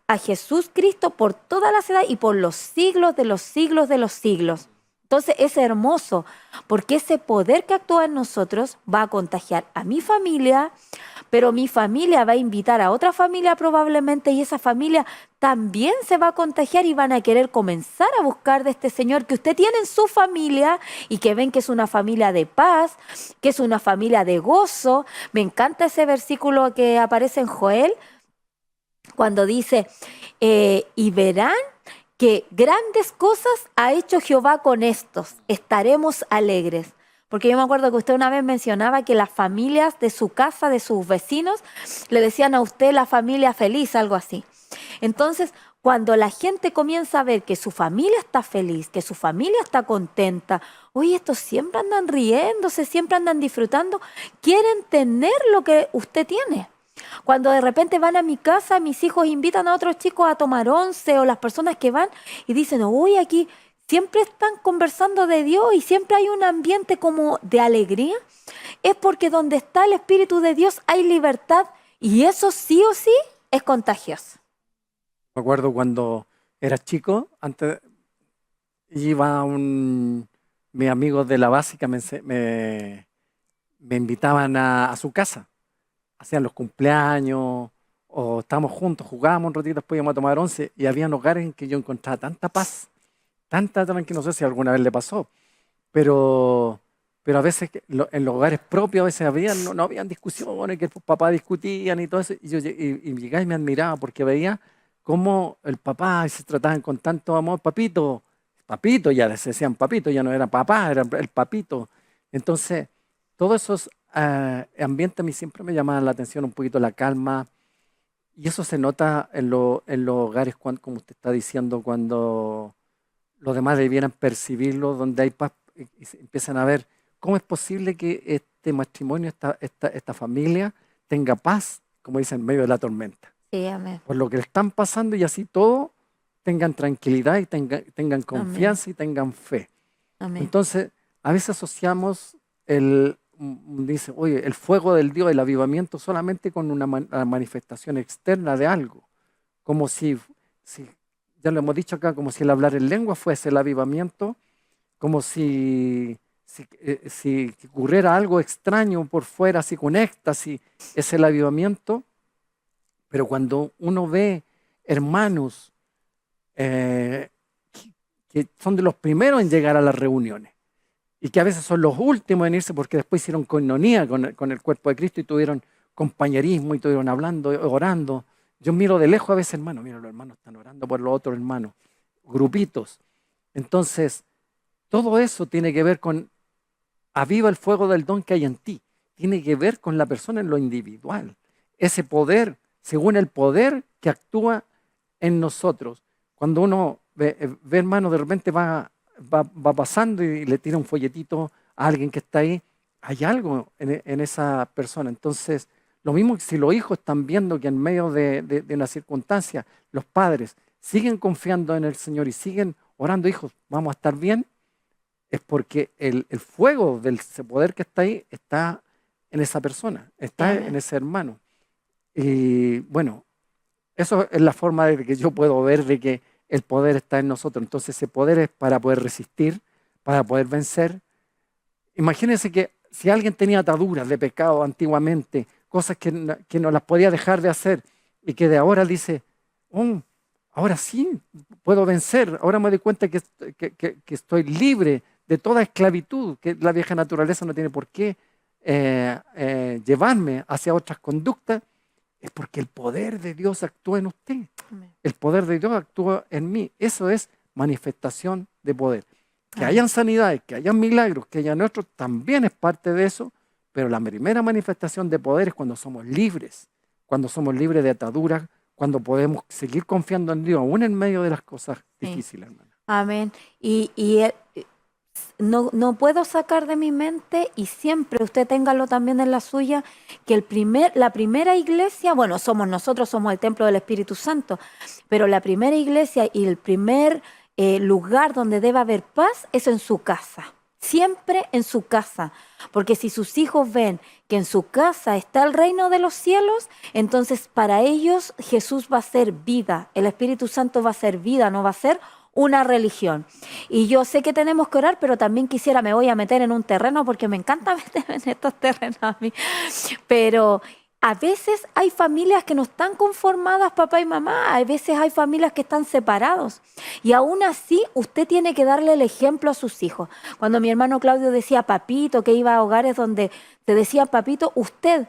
a Jesús Cristo por todas las edades y por los siglos de los siglos de los siglos. Entonces es hermoso, porque ese poder que actúa en nosotros va a contagiar a mi familia, pero mi familia va a invitar a otra familia probablemente y esa familia también se va a contagiar y van a querer comenzar a buscar de este Señor que usted tiene en su familia y que ven que es una familia de paz, que es una familia de gozo. Me encanta ese versículo que aparece en Joel cuando dice, y verán que grandes cosas ha hecho Jehová con estos, estaremos alegres. Porque yo me acuerdo que usted una vez mencionaba que las familias de su casa, de sus vecinos, le decían a usted la familia feliz, algo así. Entonces, cuando la gente comienza a ver que su familia está feliz, que su familia está contenta, oye, estos siempre andan riéndose, siempre andan disfrutando, quieren tener lo que usted tiene. Cuando de repente van a mi casa, mis hijos invitan a otros chicos a tomar once o las personas que van y dicen, uy, aquí siempre están conversando de Dios y siempre hay un ambiente como de alegría, es porque donde está el Espíritu de Dios hay libertad y eso sí o sí es contagioso. Me acuerdo cuando era chico, antes iba mis amigos de la básica me invitaban a su casa. Hacían los cumpleaños o estábamos juntos, jugábamos un ratito, después íbamos a tomar once y había hogares en que yo encontraba tanta paz, tanta tranquilidad, no sé si alguna vez le pasó, pero a veces en los hogares propios a veces no habían discusiones, que los papás discutían y todo eso, y yo llegaba y me admiraba porque veía cómo el papá se trataban con tanto amor, papito, ya se decían papito, ya no era papá, era el papito. Entonces, todos esos ambientes a mí siempre me llamaban la atención, un poquito la calma, y eso se nota en los hogares, como usted está diciendo, cuando los demás debieran percibirlo, donde hay paz, y se empiezan a ver cómo es posible que este matrimonio, esta familia, tenga paz, como dicen, en medio de la tormenta. Sí, amén. Por lo que le están pasando y así todo, tengan tranquilidad y tengan confianza Amén. y tengan fe. Amén. Entonces, a veces asociamos dice, oye, el fuego del Dios, el avivamiento solamente con una manifestación externa de algo, como si, ya lo hemos dicho acá, como si el hablar en lengua fuese el avivamiento, como si ocurriera algo extraño por fuera, así con éxtasis, es el avivamiento. Pero cuando uno ve hermanos que son de los primeros en llegar a las reuniones, y que a veces son los últimos en irse porque después hicieron coinonía con el cuerpo de Cristo y tuvieron compañerismo y estuvieron hablando, orando. Yo miro de lejos a veces, hermano, mira, los hermanos están orando por los otros hermanos, grupitos. Entonces, todo eso tiene que ver con aviva el fuego del don que hay en ti. Tiene que ver con la persona en lo individual. Ese poder, según el poder que actúa en nosotros. Cuando uno ve hermano, de repente va pasando y le tira un folletito a alguien que está ahí, hay algo en esa persona. Entonces, lo mismo que si los hijos están viendo que en medio de una circunstancia, los padres siguen confiando en el Señor y siguen orando, hijos, vamos a estar bien, es porque el fuego del poder que está ahí está en esa persona, está en ese hermano. Y bueno, eso es la forma de que yo puedo ver de que el poder está en nosotros. Entonces ese poder es para poder resistir, para poder vencer. Imagínense que si alguien tenía ataduras de pecado antiguamente, cosas que no las podía dejar de hacer y que de ahora dice, ahora sí puedo vencer, ahora me doy cuenta que estoy libre de toda esclavitud, que la vieja naturaleza no tiene por qué llevarme hacia otras conductas, es porque el poder de Dios actúa en usted. Amén. El poder de Dios actúa en mí. Eso es manifestación de poder. Que hayan sanidades, que hayan milagros, que hayan otros, también es parte de eso, pero la primera manifestación de poder es cuando somos libres de ataduras, cuando podemos seguir confiando en Dios, aún en medio de las cosas difíciles, hermana. Amén. No puedo sacar de mi mente, y siempre usted téngalo también en la suya, que la primera iglesia, bueno, nosotros somos el templo del Espíritu Santo, pero la primera iglesia y el primer lugar donde debe haber paz es en su casa. Siempre en su casa, porque si sus hijos ven que en su casa está el reino de los cielos, entonces para ellos Jesús va a ser vida, el Espíritu Santo va a ser vida, no va a ser una religión. Y yo sé que tenemos que orar, pero también me voy a meter en un terreno porque me encanta meterme en estos terrenos a mí, pero a veces hay familias que no están conformadas, papá y mamá. A veces hay familias que están separados. Y aún así, usted tiene que darle el ejemplo a sus hijos. Cuando mi hermano Claudio decía papito, que iba a hogares donde te decía papito, usted,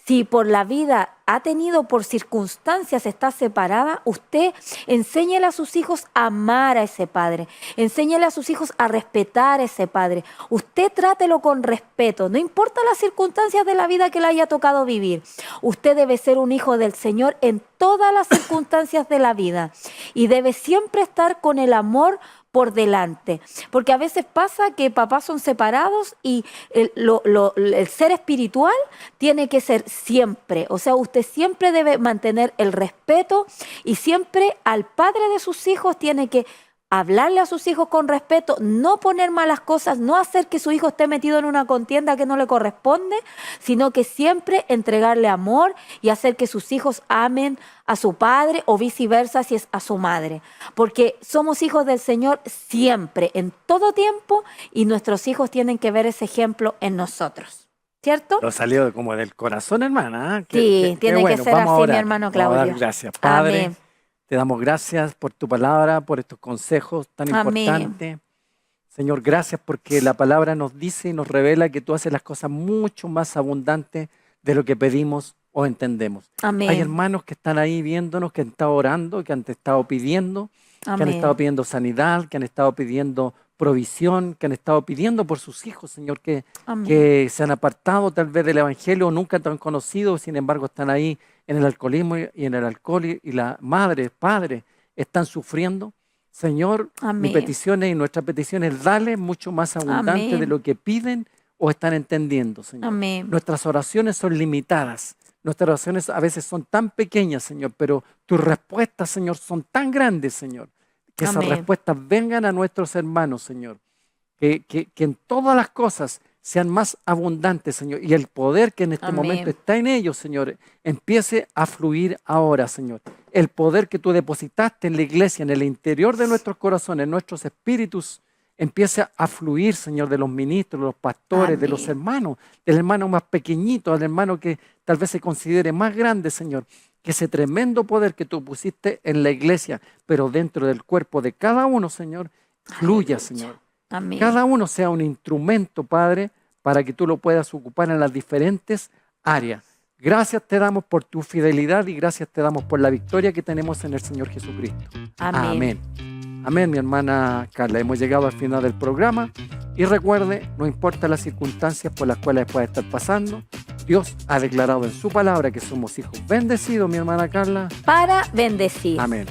si por la vida ha tenido, por circunstancias, está separada, usted enséñele a sus hijos a amar a ese padre. Enséñele a sus hijos a respetar a ese padre. Usted trátelo con respeto. No importa las circunstancias de la vida que le haya tocado vivir. Usted debe ser un hijo del Señor en todas las circunstancias de la vida. Y debe siempre estar con el amor por delante, porque a veces pasa que papás son separados y el ser espiritual tiene que ser siempre, o sea, usted siempre debe mantener el respeto y siempre al padre de sus hijos tiene que hablarle a sus hijos con respeto, no poner malas cosas, no hacer que su hijo esté metido en una contienda que no le corresponde, sino que siempre entregarle amor y hacer que sus hijos amen a su padre o viceversa si es a su madre. Porque somos hijos del Señor siempre, en todo tiempo, y nuestros hijos tienen que ver ese ejemplo en nosotros. ¿Cierto? Lo salió como del corazón, hermana. ¿Eh? Sí, tiene bueno. que ser Vamos así, mi hermano Claudio. Vamos a dar gracias, Padre. Amén. Te damos gracias por tu palabra, por estos consejos tan importantes. Señor, gracias porque la palabra nos dice y nos revela que tú haces las cosas mucho más abundantes de lo que pedimos o entendemos. Amén. Hay hermanos que están ahí viéndonos, que han estado orando, que han estado pidiendo, Amén. que han estado pidiendo sanidad, que han estado pidiendo provisión, que han estado pidiendo por sus hijos, Señor, que se han apartado tal vez del Evangelio, nunca te han conocido, sin embargo están ahí en el alcoholismo y en el alcohol y la madre, padre, están sufriendo. Señor, mi petición y nuestra petición es darle mucho más abundante de lo que piden o están entendiendo, Señor. Amén. Nuestras oraciones son limitadas. Nuestras oraciones a veces son tan pequeñas, Señor, pero tus respuestas, Señor, son tan grandes, Señor. Que esas respuestas vengan a nuestros hermanos, Señor. Que en todas las cosas sean más abundantes, Señor. Y el poder que en este momento está en ellos, Señor, empiece a fluir ahora, Señor. El poder que tú depositaste en la iglesia, en el interior de nuestros corazones, en nuestros espíritus, empiece a fluir, Señor, de los ministros, de los pastores, de los hermanos, del hermano más pequeñito, al hermano que tal vez se considere más grande, Señor. Que ese tremendo poder que tú pusiste en la iglesia, pero dentro del cuerpo de cada uno, Señor, fluya, Señor. Amén. Cada uno sea un instrumento, Padre, para que tú lo puedas ocupar en las diferentes áreas. Gracias te damos por tu fidelidad y gracias te damos por la victoria que tenemos en el Señor Jesucristo. Amén. Amén. Amén, mi hermana Carla. Hemos llegado al final del programa y recuerde, no importa las circunstancias por las cuales pueda estar pasando, Dios ha declarado en su palabra que somos hijos bendecidos, mi hermana Carla. Para bendecir. Amén.